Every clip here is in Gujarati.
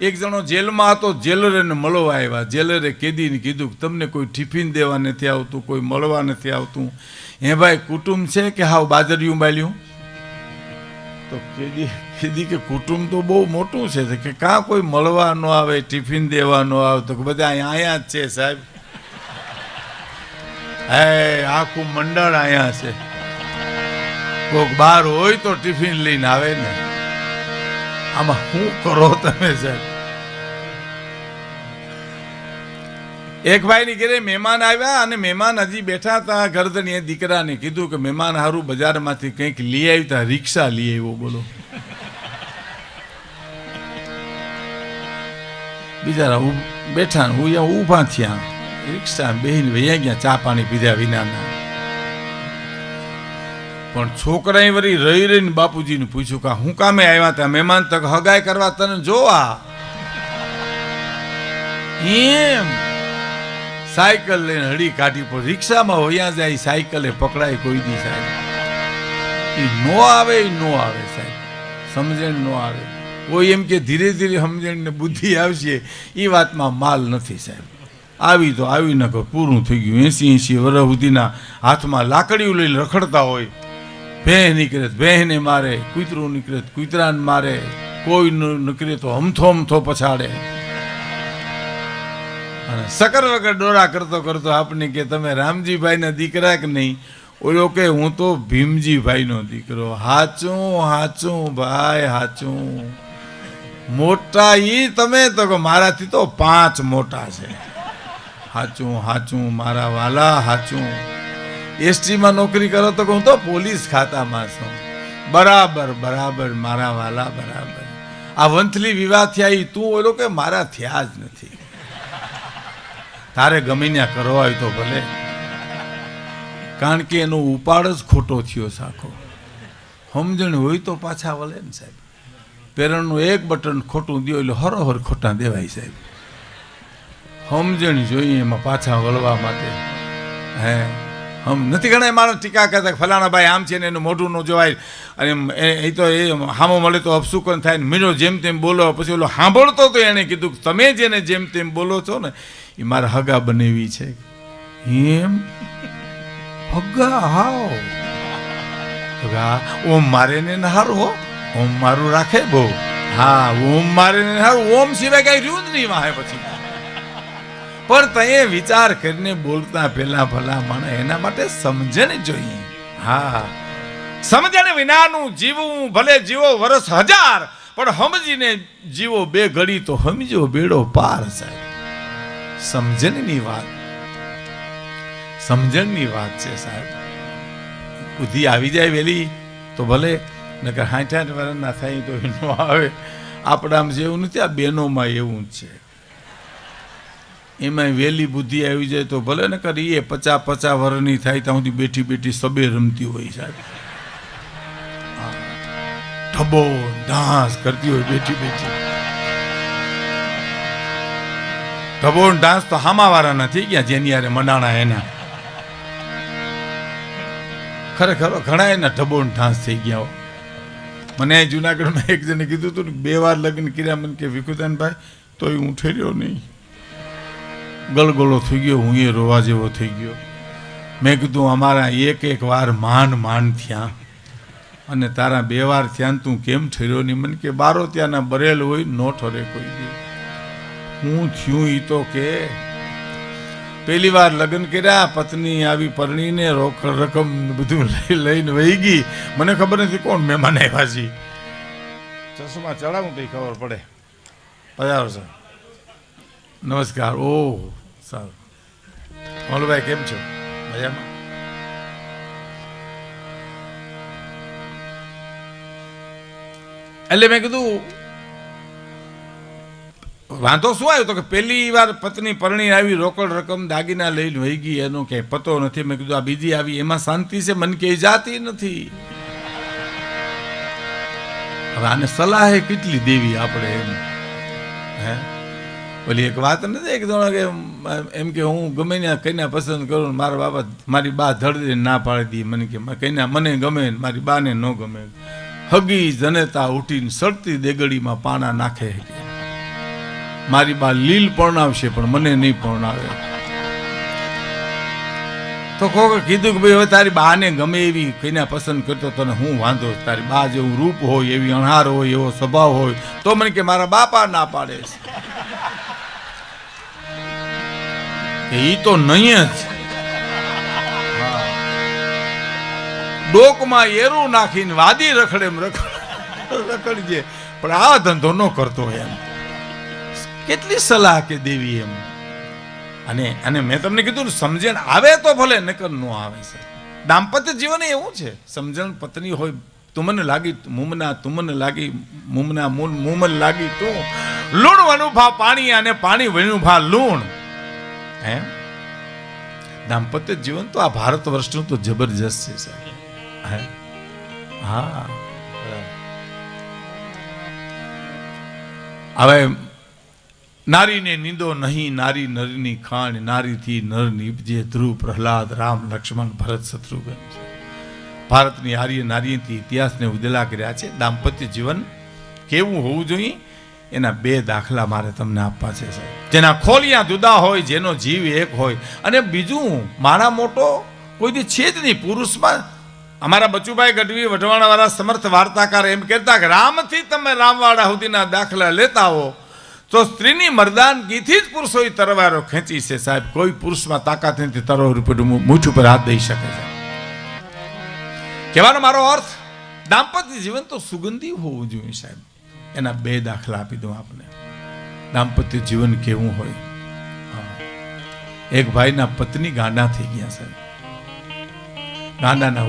એક જણો જેલમાં હતો, જેલરને મળવા આવ્યા. જેલરે કેદીને કીધું કે તમને કોઈ ટિફિન દેવા નથી આવતું, કોઈ મળવા નથી આવતું, હે ભાઈ કુટુંબ છે કે હાવ બાજરિયું બાલ્યું? તો કેદી કે કુટુંબ તો બહુ મોટું છે કે કાં કોઈ મળવા ન આવે, ટિફિન દેવા ન આવે? તો બધા અહીંયા જ છે સાહેબ, હે આખું મંડળ અહીંયા છે. કોઈક બહાર હોય તો ટિફિન લઈને આવે ને. આમાં શું કરો તમે સાહેબ? એક ભાઈની ઘરે મહેમાન આવ્યા અને મહેમાન હજી બેઠા હતા. ગરદનીએ દીકરાને કીધું કે મહેમાન હારું બજારમાંથી કંઈક લઈ આવ્યા, રિક્ષા લઈ આવ્યો. બોલો, બિચારા બેઠા ને હું ઊભા થયા, રિક્ષા બેહીને વૈયા ગયા ચા પાણી પીધા વિનાના. પણ છોકરાએ વળી રહી રહીને બાપુજીને પૂછ્યું કે હું કામે આવ્યા હતા? મહેમાન તક હગાઈ કરવા તને જોવા. એમ સાયકલ લઈને હળી કાઢી પર રિક્ષામાં હોયા જાય, સાયકલે પકડાય કોઈ દી સાહેબ. એ નો આવે, એ નો આવે સાહેબ, સમજણ નો આવે. કોઈ એમ કે ધીરે ધીરે સમજણ ને બુદ્ધિ આવશે, એ વાતમાં માલ નથી સાહેબ. આવી તો આવી ન કહો, પૂરું થઈ ગયું. 80 વર્ષ સુધીના હાથમાં લાકડીઓ લઈને રખડતા હોય. ભેં નીકળે ભેંને મારે, કૂતરું નીકળે કૂતરાને મારે, કોઈ નીકળે તો હમથો પછાડે. અને સકર વગર ડોરા કરતો કરતો આપણે કે તમે રામજીભાઈના દીકરા કે નહીં? ઓલો કે હું તો ભીમજીભાઈનો દીકરો. હાચું હાચું ભાઈ હાચું. મોટા ઈ તમે? તો કે મારાથી તો 5 મોટા છે. હાચું હાચું મારા વાલા હાચું. એસટીમાં નોકરી કરો તો હું તો પોલીસ ખાતામાં છું. બરાબર બરાબર મારા વાલા બરાબર. આ વંથલી વિવાહ થયા ઈ તું? ઓલો કે મારા થયા જ નથી. તારે ગમે ત્યાં કરવા હોય તો ભલે, કારણ કે એનો ઉપાડ જ ખોટો થયો સાખો. સમજણ હોય તો પાછા વળે ને સાહેબ. પેરણનું એક બટન ખોટું દો એટલે હરોહર ખોટા દેવાય સાહેબ. સમજણ જોઈએ એમાં પાછા વળવા માટે. હે નથી ઘણા માણસ ટીકા કરતા ફલાણા ભાઈ આમ છે ને એનું મોઢું ન જોવાય, અને એ તો એ હામો મળે તો અપસુકન થાય ને મીરો જેમ તેમ બોલો. પછી ઓલો સાંભળતો તો એણે કીધું તમે જેને જેમ તેમ બોલો છો ને એ મારા હગા બનેવી છે. એમ હગા? હાવ હગા? ઓમ મારે ને હારું હો, ઓમ મારું રાખે બહુ. હા ઓમ મારે ને હારું. ઓમ સિવાય કઈ રહ્યું જ નહીં વાહે પછી. પણ તએ વિચાર કરીને બોલતા પેલા ભલા માણસ એના માટે સમજણ જોઈએ. હા, સમજણ વિનાનું જીવવું ભલે જીવો વર્ષ 1000, પણ સમજીને જીવો 2 ઘડી તો સમજો બેડો પાર સાહેબ. સમજણની વાત, સમજણની વાત છે સાહેબ. બુદ્ધિ આવી જાય વેલી તો ભલે, નકર 60 વર્ષના થાય તો એનો આવે. આપણામાં જેવું નથી, આ બહેનોમાં એવું જ છે. એમાં વેલી બુદ્ધિ આવી જાય તો ભલે ને કરી. એ 50 વર્ષની થાય ત્યાં સુધી બેઠી બેઠી સબે રમતી હોય સાહેબ. ઠબો ડાન્સ કરતી હોય બેઠી બેઠી. ઠબો ડાન્સ તો હામાવાળાના થઈ ગયા, જેની યારે મનાણા એના. ખરેખર ઘણા એના ઠબો ડાન્સ થઈ ગયા. મને જુનાગઢમાં એક જણે કીધું હતું ને 2 વાર લગ્ન કર્યા. મને કે વિકુદાનભાઈ તોય હું ઠેર્યો નહીં. ગલગોલો થઈ ગયો, હું એ રોવા જેવો થઈ ગયો. મેં કીધું અમારા એક વાર માંડ થયા અને તારા 2 વાર થયા તું કેમ ઠર્યો નહીં? મને કે બારો ત્યાંના બરેલ હોય નો ઠરે કોઈ દી. હું થયું એ તો કે પહેલી વાર લગ્ન કર્યા, પત્ની આવી પરણીને રોકડ રકમ બધું લઈને વહી ગઈ. મને ખબર નથી કોણ મહેમાન આવ્યા છે. ચશ્મા ચડાવું તો ખબર પડે. પધારો સર. નમસ્કાર. ઓહ સારું. મોલભાઈ કેમ છો? મજામાં? એટલે મેં કીધું વાંધો શું આવ્યો? તો કે પહેલી વાર પત્ની પરણી આવી, રોકડ રકમ દાગીના લઈને વહી ગઈ, એનો ક્યાંય પતો નથી. મેં કીધું આ બીજી આવી એમાં શાંતિ છે? મને કે જાતી નથી. હવે આને સલાહ કેટલી દેવી આપણે એમ? હે ઓલી એક વાત નથી એક જણા કે એમ કે હું ગમે ને કન્યા પસંદ કરું, મારા બાબા મારી બા ધડે ના પાડી દી. મને કે કન્યા મને ગમે, મારી બાને ન ગમે. હગી જનેતા ઉઠીને સડતી દેગડીમાં પાણા નાખે. મારી બા લીલ પરણાવશે પણ મને નહીં પરણાવે. તો કોકે કીધું કે ભાઈ હવે તારી બાને ગમે એવી કઈને પસંદ કરતો તને હું વાંધો, તારી બા જેવું રૂપ હોય, એવી અણહાર હોય, એવો સ્વભાવ હોય, તો મને કે મારા બાપા ના પાડે છે એ તો નહીં જ. ડોકમાં એરું નાખીને વાદી રખડે રખડજે, પણ આ ધંધો ન કરતો એમ. કેટલી સલાહ કે દેવી એમ. અને મેં તમને કીધું સમજણ આવે તો ભલે, નકર ન આવે. સર દાંપત્ય જીવન એવું છે, સમજણ પત્ની હોય, તુમને લાગી મુમના, તુમને લાગી મુમના, મુમન લાગી તું, લૂણ વનું ભા પાણી અને પાણી વનું ભા લૂણ. હે દાંપત્ય જીવન તો આ ભારત વર્ષનું તો જબરજસ્ત છે સાહેબ. હા હવે નારીને નિંદો નહીં, નારી નરની ખાણ, નારીથી નર નીપજે, ધ્રુવ પ્રહલાદ રામ લક્ષ્મણ ભરત શત્રુઘ્ન. ભારતની આર્ય નારીથી ઇતિહાસને ઉજળા કર્યા છે. દાંપત્ય જીવન કેવું હોવું જોઈએ એના બે દાખલા મારે તમને આપવા છે સાહેબ. જેના ખોલિયા જુદા હોય, જેનો જીવ એક હોય, અને બીજું માણા મોટો કોઈથી છે જ નહીં પુરુષમાં. અમારા બચુભાઈ ગઢવી વઢવાણા વાળા સમર્થ વાર્તાકાર એમ કહેતા કે રામથી તમે રામવાડા સુધીના દાખલા લેતા હો તો સ્ત્રીની મર્દાનગીથી જ પુરુષોએ તરવારો ખેંચી છે સાહેબ. કોઈ પુરુષમાં તાકાત નથી તરવાર ઉપર મૂઠ ઉપર હાથ દઈ શકે છે. કહેવાનો મારો અર્થ દાંપત્ય જીવન તો સુગંધી હોવું જોઈએ સાહેબ. એના બે દાખલા આપી દઉં આપને. દાંપત્ય જીવન કેવું હોય. એક ભાઈના પત્ની ગાંડા થઈ ગયા સાહેબ. ગાંડાના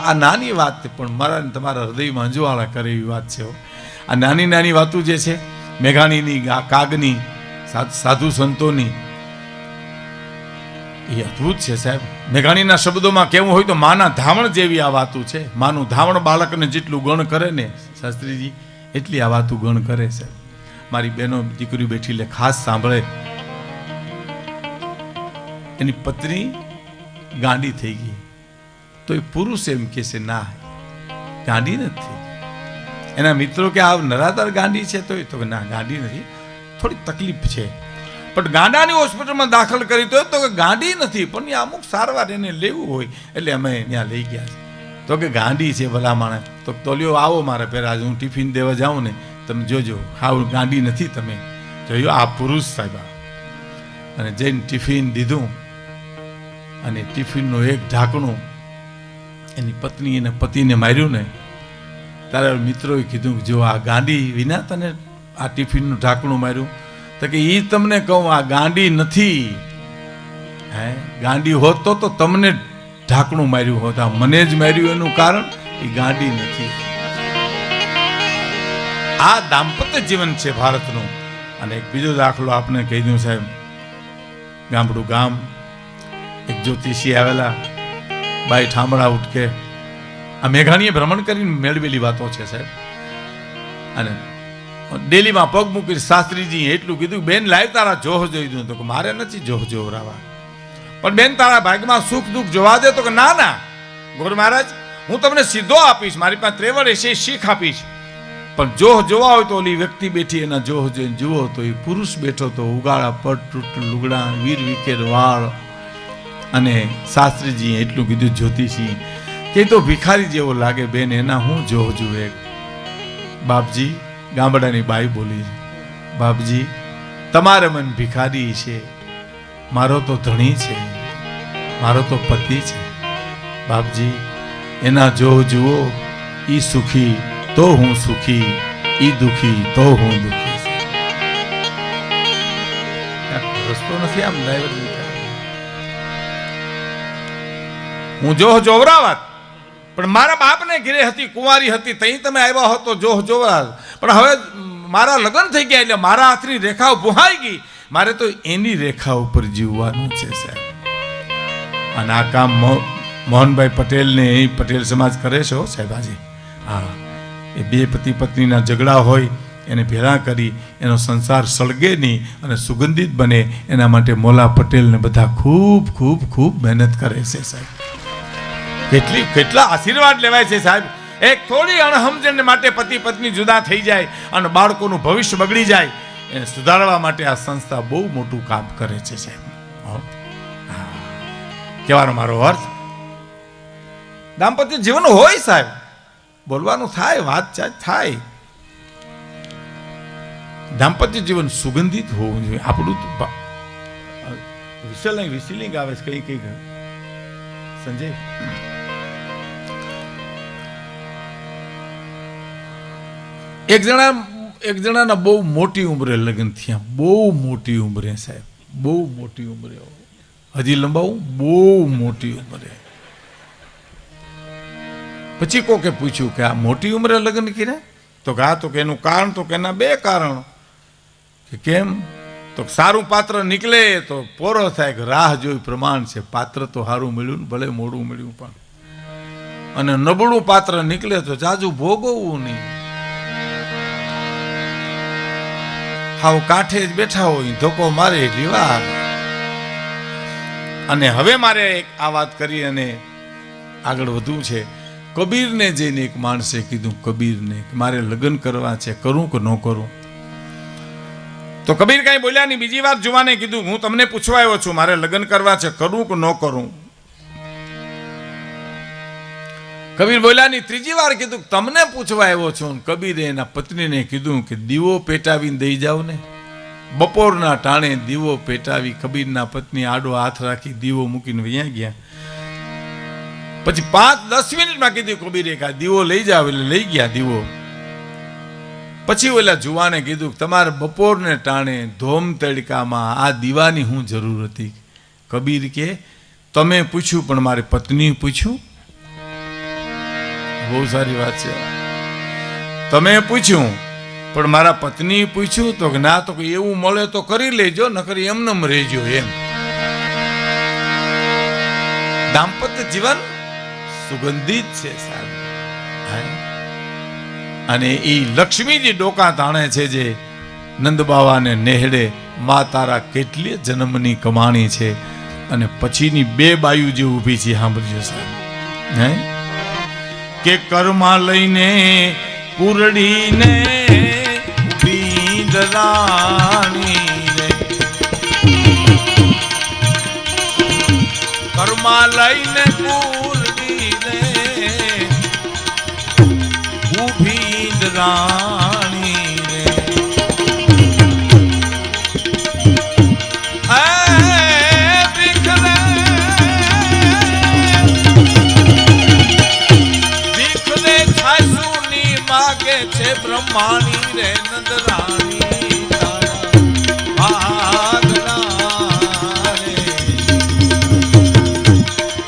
આ નાની વાત છે પણ મારા તમારા હૃદયમાં અંજવાળા કરે એવી વાત છે. આ નાની નાની વાતો જે છે મેઘાણીની, કાગની, સાધુ સંતોની, એ અદ્ભુત છે સાહેબ. મેઘાણીના શબ્દોમાં કેવું હોય તો માના ધાવણ જેવી આ વાતો છે. માનું ધાવણ બાળકને જેટલું ગણ કરે ને શાસ્ત્રીજી, એટલી આ વાતો ગણ કરે છે. મારી બહેનો દીકરી બેઠી લે ખાસ સાંભળે. એની પત્ની ગાંડી થઈ ગઈ તો એ પુરુષ એમ કે છે ના ગાંડી નથી. એના મિત્રો કે આ નરાધાર ગાંડી છે તો ના ગાંડી નથી, થોડી તકલીફ છે. પણ ગાંડાની હોસ્પિટલમાં દાખલ કરી તો કે ગાંડી નથી પણ અમુક સારવાર એને લેવું હોય એટલે અમે ત્યાં લઈ ગયા છે. તો કે ગાંડી છે ભલા માણસ. તો લ્યો આવો મારા પહેલા હું ટિફિન દેવા જાઉં ને તમે જોજો હાવ ગાંડી નથી. તમે જોયો આ પુરુષ સાહેબ. અને જઈને ટિફિન દીધું અને ટિફિનનું એક ઢાંકણું એની પત્ની એને પતિને માર્યું ને તારા મિત્રોએ કીધું જો આ ગાંડી વિના તને આ ટિફિનનું ઢાંકણું માર્યું. તો કે એ તમને કહું આ ગાંડી નથી. હે ગાંડી હોત તો તમને ઢાંકણું માર્યું હોત. આ મને જ માર્યું એનું કારણ એ ગાંડી નથી. આ દાંપત્ય જીવન છે ભારતનું. અને એક બીજો દાખલો આપને કહી દઉં સાહેબ. ગામડું ગામ એક જ્યોતિષી આવેલા, બાઈ ઠામડા ઉઠકે. આ મેઘાણીએ ભ્રમણ કરીને મેળવેલી વાતો છે સાહેબ. અને ડેલીમાં પગ મૂકી શાસ્ત્રીજી એટલું કીધું બેન લાવ તારા જોહ જોઈ દઉં. તો કે મારે નથી જોહ જોવરાવા, પણ બેન તારા ભાગમાં સુખ દુઃખ જોવા દે. તો કે ના ના ગોર મહારાજ હું તમને સીધો આપીશ, મારી પાસે ત્રેવડ હશે શીખ આપીશ. પણ જોહ જોવા હોય તો ઓલી વ્યક્તિ બેઠી એના જોહ જોઈને જુઓ તો એ પુરુષ બેઠો તો ઉગાડા પટ તૂટ લુગડા, વીર વિકેર વાળ. અને શાસ્ત્રીજી એટલું કીધું જ્યોતિષી કે તો ભિખારી જેવો લાગે બેન, એના હું જોહ જુએ. બાપજી ગામડાની બાઈ બોલી, બાપજી તમારે મન ભિખારી છે, મારો તો ધણી છે, મારો તો પતિ છે. બાપજી એના જોહ જુઓ. ઈ સુખી તો હું સુખી, ઈ દુખી તો હું દુખી. રસ્તો નથી આમ ડ્રાઈવર. હું જોહ જોવરાવત પણ મારા બાપને ઘરે હતી, કુંવારી હતી, તઈ તમે આવ્યા હો તો જોહ જોવરાવ. પણ હવે મારા લગ્ન થઈ ગયા એટલે મારા હાથની રેખાઓ ભૂહાઈ ગઈ. મારે તો એની રેખા ઉપર જીવવાનું છે સાહેબ. અને આ કામ મોહનભાઈ પટેલ ને એ પટેલ સમાજ કરે છે સાહેબ આજે. હા એ બે પતિ પત્નીના ઝઘડા હોય એને ભેળા કરી એનો સંસાર સળગે નહીં અને સુગંધિત બને એના માટે મોલા પટેલ ને બધા ખૂબ ખૂબ ખૂબ મહેનત કરે છે સાહેબ. કેટલા આશીર્વાદ લેવાય છે સાહેબ. એક થોડી અણહમજણ માટે પતિ પત્ની જુદા થઈ જાય અને બાળકોનું ભવિષ્ય બગડી જાય એને સુધારવા માટે આ સંસ્થા બહુ મોટું કામ કરે છે સાહેબ. કહેવાનો મારો અર્થ, દાંપત્ય જીવન હોય સાહેબ, બોલવાનું થાય, વાતચાત થાય, દાંપત્ય જીવન સુગંધિત હોવું જોઈએ. આપણું વિસલિંગ આવે છે કઈ કઈ સંજય, એક જણાના બહુ મોટી ઉંમરે લગ્ન થયા, બહુ મોટી ઉંમરે સાહેબ, બહુ મોટી ઉંમરે, હજી લંબાવું, બહુ મોટી ઉંમરે. પછી કોકે પૂછ્યું કે આ મોટી ઉંમરે લગ્ન કર્યા? તો કે હા. તો કે એનું કારણ, તો કે એના બે કારણ. કે કેમ? તો સારું પાત્ર નીકળે તો પોરો થાય, કે રાહ જોઈ પ્રમાણ છે. પાત્ર તો સારું મળ્યું ને, ભલે મોડું મળ્યું પણ, અને નબળું પાત્ર નીકળે તો જાજુ ભોગવવું નહીં. હાવ કાંઠે જ બેઠા હોય, ધોકો મારે એટલી વાર. અને હવે મારે આ વાત કરી અને આગળ વધવું છે. કબીરને જઈને એક માણસે કીધું, કબીરને, મારે લગ્ન કરવા છે, કરું કે ન કરું? તો કબીર કઈ બોલ્યા નહીં. બીજી વાર જુવાને કીધું, હું તમને પૂછવા આવ્યો છું, મારે લગ્ન કરવા છે, કરું કે ન કરું? કબીર બોલ્યા નહીં. ત્રીજી વાર કીધું, તમને પૂછવા આવ્યો છું. કબીરે એના પત્નીને કીધું કે દીવો પેટાવીને દઈ જાવ ને. બપોરના ટાણે દીવો પેટાવી કબીરના પત્ની આડો હાથ રાખી દીવો મૂકીને વયા ગયા. પછી 5-10 મિનિટમાં કીધું કબીરે કે દીવો લઈ જાવ, એટલે લઈ ગયા દીવો. પછી ઓલા જુવાને કીધું, તમારે બપોરને ટાણે ધોમ તડકામાં આ દીવાની શું જરૂર હતી? કબીર કે, તમે પૂછ્યું પણ મારે પત્ની પૂછ્યું. બહુ સારી વાત છે. તમે પૂછ્યું પણ મારા પત્ની પૂછ્યું? તો કે ના. તો કે એવું મળે તો કરી લેજો, નકર એમનેમ રહેજો. એમ દાંપત્ય જીવન સુગંધિત છે સાહેબ. અને એ લક્ષ્મીજી ડોકા તાણે છે, જે નંદ બાવાને નેહડે, મા તારા કેટલી જન્મની કમાણી છે. અને પછીની બે બાયુ જે ઊભી છે, સાંભળજો સાહેબ. હે કે કર્મા લઈને પૂરડીને ઊભી રાણી રે, કર્મા લઈને પૂરડીને ઊભી રાણી રે. છે બ્રહ્માણી રે નંદરાણી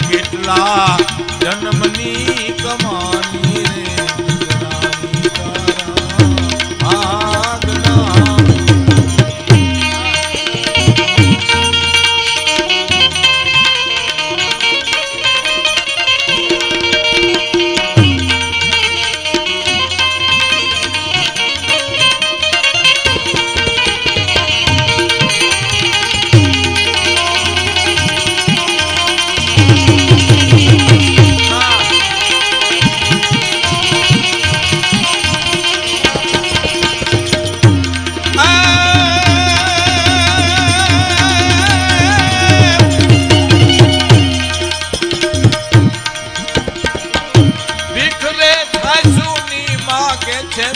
કેટલા જન્મની કમાણી રે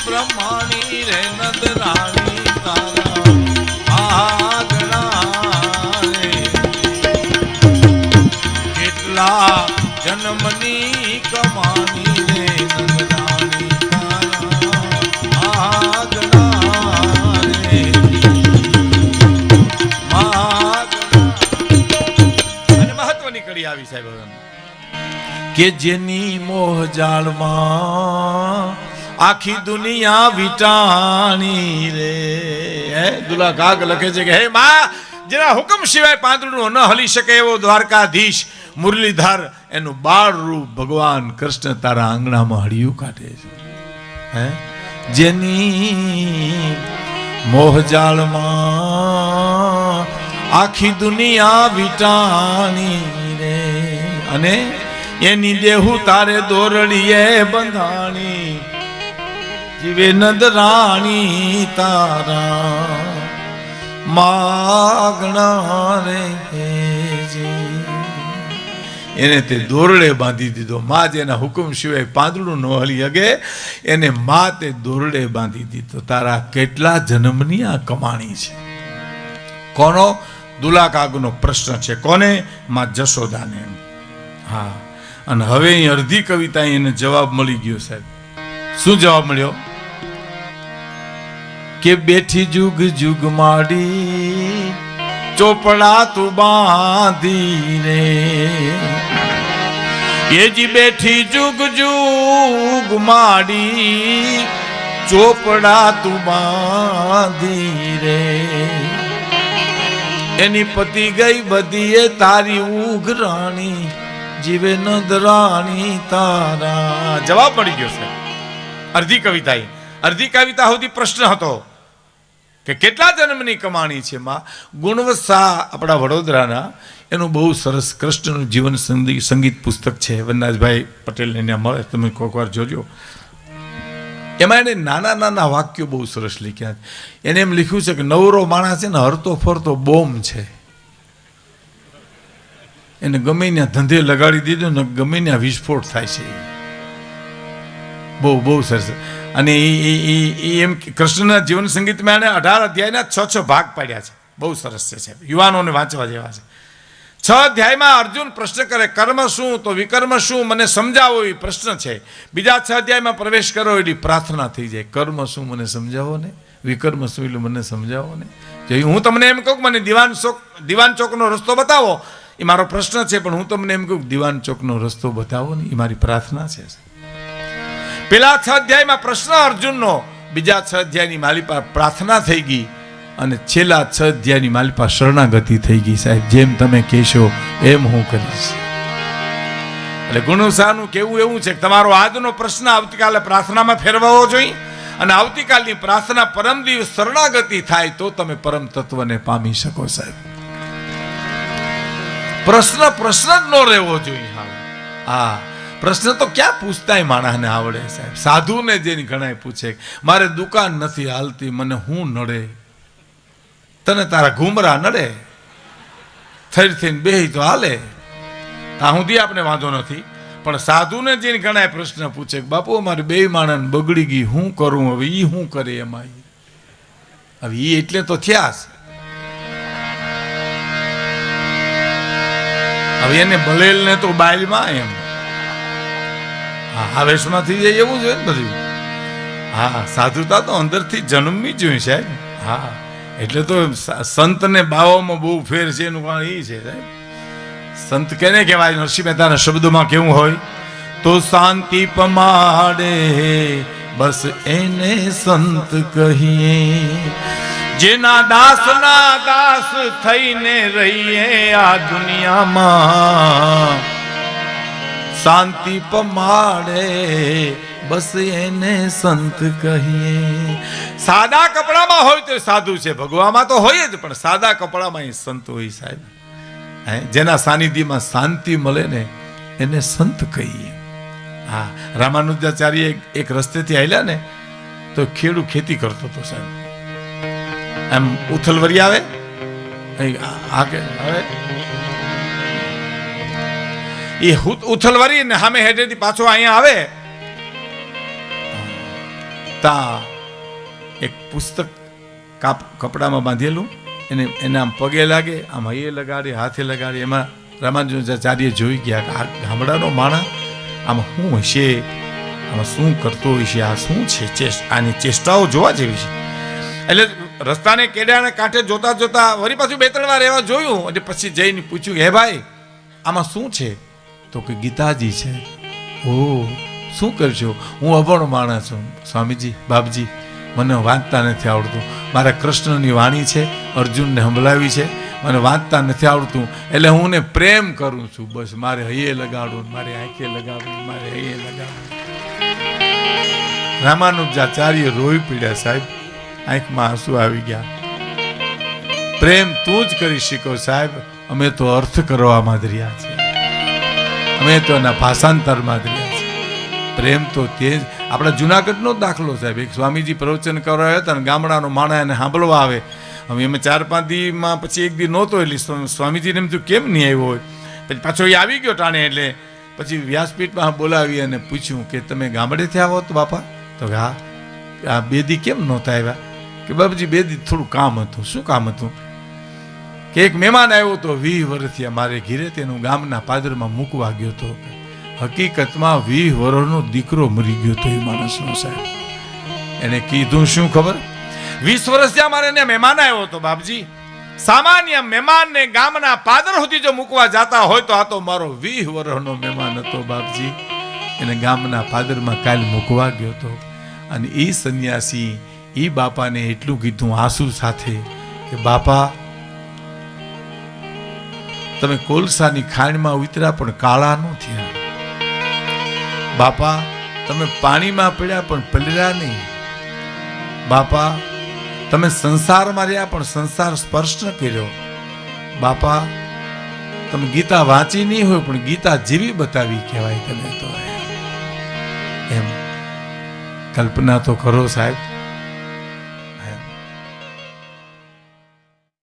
બ્રહ્માણી રે નંદરાણી તારા આગણા રે કેટલા જન્મની કમાણી રે નંદરાણી તારા આગણા રે. અને મહત્વની કડી આવી સાહેબ, કે જેની મોહ જાળમાં આખી દુનિયા વિટાણી રે. હે દુલા કાગ લખે છે કે હે માં, જેના હુકમ સિવાય પાંદડું ન હલી શકે એવો દ્વારકાધીશ મુરલીધર, એનું બાળ રૂપ ભગવાન કૃષ્ણ તારા આંગણામાં હળિયું કાઢે છે. હે જેની મોહજાળમાં આખી દુનિયા વિટાણી રે, અને એની દેહુ તારે દોરડીએ બંધાણી, જીવે નંદ રાણી તારા માગણા રે એને તે દોરડે બાંધી દીધો. માં જ એના હુકમ સિવાય પાંદડું ન હલી હગે, એને માં તે દોરડે બાંધી દીધો. તારા કેટલા જન્મની આ કમાણી છે. કોનો? દુલાકાગનો પ્રશ્ન છે. કોને? માં જશોદાને. હા, અને હવે અહીં અડધી કવિતા એને જવાબ મળી ગયો સાહેબ. શું જવાબ મળ્યો? કે બેઠી જુગ જુગ માડી ચોપડા તું બાંધી રે, એ જી બેઠી જુગ જુગ માડી ચોપડા તું બાંધી રે, એની પતિ ગઈ બધીએ તારી ઉઘરાણી, જીવે નદરાણી તારા. જવાબ મળી ગયો છે. અડધી કવિતા, અડધી કવિતા સુધી પ્રશ્ન હતો કે કેટલા જન્મની કમાણી છે માં. ગુણવત્સા આપણા વડોદરાના, એનું બહુ સરસ કૃષ્ણનું જીવન સંગીત પુસ્તક છે. વનરાજભાઈ પટેલને ત્યાં મળે, તમે કોઈક વાર જોજો. એમાં એને નાના નાના વાક્યો બહુ સરસ લખ્યા. એને એમ લખ્યું છે કે નવરો માણસ છે ને હરતો ફરતો બોમ્બ છે, એને ગમે ત્યાં ધંધે લગાડી દીધો ને ગમે ત્યાં વિસ્ફોટ થાય છે. બહુ બહુ સરસ. અને એ એમ કૃષ્ણના જીવન સંગીતમાં એને 18 અધ્યાયના 6 ભાગ પાડ્યા છે. બહુ સરસ છે સાહેબ, યુવાનોને વાંચવા જેવા છે. 6 અધ્યાયમાં અર્જુન પ્રશ્ન કરે, કર્મ શું તો વિકર્મ શું, મને સમજાવો એ પ્રશ્ન છે. બીજા 6 અધ્યાયમાં પ્રવેશ કરો એટલે પ્રાર્થના થઈ જાય, કર્મ શું મને સમજાવો ને, વિકર્મ શું એટલે મને સમજાવો ને. જો હું તમને એમ કહું મને દિવાન ચોકનો રસ્તો બતાવો, એ મારો પ્રશ્ન છે, પણ હું તમને એમ કહું દિવાન ચોકનો રસ્તો બતાવો ને, એ મારી પ્રાર્થના છે. પેલા 6 અધ્યાયમાં પ્રશ્ન અર્જુનનો, બીજા 6 અધ્યાયની મારી પાસે પ્રાર્થના થઈ ગઈ, અને છેલ્લા 6 અધ્યાયની મારી પાસે શરણાગતિ થઈ ગઈ. સાહેબ જેમ તમે કહેશો એમ હું કરીશ. એટલે ગુણવસાનું કેવું એવું છે કે તમારો આજનો પ્રશ્ન આવતીકાલે પ્રાર્થનામાં ફેરવવો જોઈએ, અને આવતીકાલની પ્રાર્થના પરમ દિવસ શરણાગતિ થાય તો તમે પરમ તત્વને પામી શકો. સાહેબ પ્રશ્ન જ ન રહેવો જોઈએ. હા, પ્રશ્ન તો ક્યાં પૂછતાય માણસને આવડે સાહેબ. સાધુને જેની ઘણા પૂછે મારે દુકાન નથી હાલતી, મને હું નડે, તને તારા ઘુમરા નડે, થઈ થઈને બેહી તો હાલે, ત્યાં સુધી આપણે વાંધો નથી. પણ સાધુને જેને ઘણા પ્રશ્ન પૂછે બાપુ અમારી બે માણસ બગડી ગઈ, હું કરું હવે, ઈ શું કરે એમાં, હવે ઈ એટલે તો થયા છે. હવે એને ભલેલ ને તો બાયલમાં એમ આવેશમાં થઈ જાય એવું જોઈએ ને બધું. હા, સાધુતા તો અંદરથી જન્મવી જોઈએ સાહેબ. હા, એટલે તો સંત ને બાવામાં બહુ ફેર છે. એનું કારણ એ છે સાહેબ, સંત કેને કહેવાય? નરસિંહ મહેતાના શબ્દોમાં કેવું હોય તો શાંતિ પમાડે બસ એને સંત કહીએ, જેના દાસના દાસ થઈને રહીએ આ દુનિયામાં, શાંતિ પમાડે બસ એને સંત કહીએ. સાદા કપડામાં હોય તો સાધુ છે, ભગવામાં તો હોય જ, પણ સાદા કપડામાં એ સંત હોય સાહેબ. જેના સાનિધ્યમાં શાંતિ મળે ને એને સંત કહીએ. હા, રામાનુજાચાર્ય એક રસ્તેથી આવેલા ને તો ખેડૂત ખેતી કરતો હતો સાહેબ. એમ ઉથલવરી આવે એ ઉથલવરી ને સામે હેઠેથી પાછો અહીંયા આવે, તા એક પુસ્તક કપડામાં બાંધેલું, એને આમ પગે લાગે, આમ હૈયે લગાડે, હાથે લગાડે. એમાં રામાનુજાચાર્ય જોઈ ગયા કે આ ગામડાનો માણસ આમાં શું હશે, આમાં શું કરતો હશે, આ શું છે, આની ચેષ્ટાઓ જોવા જેવી છે. એટલે રસ્તાને કેડાને કાંઠે જોતા જોતા વળી પાછું 2-3 વાર એવા જોયું, અને પછી જઈને પૂછ્યું હે ભાઈ આમાં શું છે? તો કે ગીતાજી છે. ઓ, શું કરશો? હું અભણ માણસ છું સ્વામીજી, બાપજી મને વાંચતા નથી આવડતું, મારા કૃષ્ણની વાણી છે, અર્જુનને સંભળાવી છે, મને વાંચતા નથી આવડતું, એટલે હું ને પ્રેમ કરું છું, બસ મારે હૈયે લગાડું, મારે આંખે લગાડું, મારે હૈયે લગાડું. રામાનુજાચાર્ય રોઈ પડ્યા સાહેબ, આંખમાં આંસુ આવી ગયા. પ્રેમ તું જ કરી શીખો સાહેબ, અમે તો અર્થ કરવામાં જ રહ્યા છીએ, અમે તો એના ભાષાંતરમાં જ રહ્યા છીએ. પ્રેમ તો તે જ. આપણા જુનાગઢનો જ દાખલો સાહેબ, એક સ્વામીજી પ્રવચન કરાવ્યા હતા ને ગામડાનો માણસ એને સાંભળવા આવે, હવે એમાં 4-5 દીમાં પછી એક દી નહોતો, એટલે સ્વામીજીને એમ થયું કેમ નહીં આવ્યો હોય. પછી પાછો એ આવી ગયો ટાણે, એટલે પછી વ્યાસપીઠમાં બોલાવી અને પૂછ્યું કે તમે ગામડેથી આવો તો બાપા? તો કે હા. આ 2 દી કેમ નહોતા આવ્યા? કે બાપજી 2 દી થોડું કામ હતું. શું કામ હતું? કે એક મહેમાન આવ્યો તો 20 વર્ષથી અમારે ઘીરે, તેનું ગામના પાદરમાં મૂકવા ગયો હતો. હકીકતમાં 20 વર્ષનો દીકરો મરી ગયો હતો એ માણસનો સાહેબ. એને કીધું શું ખબર? 20 વર્ષથી અમારે એને મહેમાન આવ્યો હતો બાપજી. સામાન્ય મહેમાનને ગામના પાદર સુધી જો મૂકવા જતા હોય તો આ તો મારો 20 વર્ષનો મહેમાન હતો બાપજી. એને ગામના પાદરમાં કાલ મૂકવા ગયો હતો. અને એ સંન્યાસી એ બાપાને એટલું કીધું આંસુ સાથે કે બાપા, તમે કોલસાની ખાણમાં ઉતર્યા પણ કાળા ન થયા. બાપા, તમે પાણીમાં પડ્યા પણ પલળ્યા નહીં. બાપા, તમે સંસારમાં રહ્યા પણ સંસાર સ્પર્શ ન કર્યો. બાપા, તમે ગીતા વાંચી નહીં હોય પણ ગીતા જીવી બતાવી કહેવાય તમે તો. એમ કલ્પના તો કરો સાહેબ.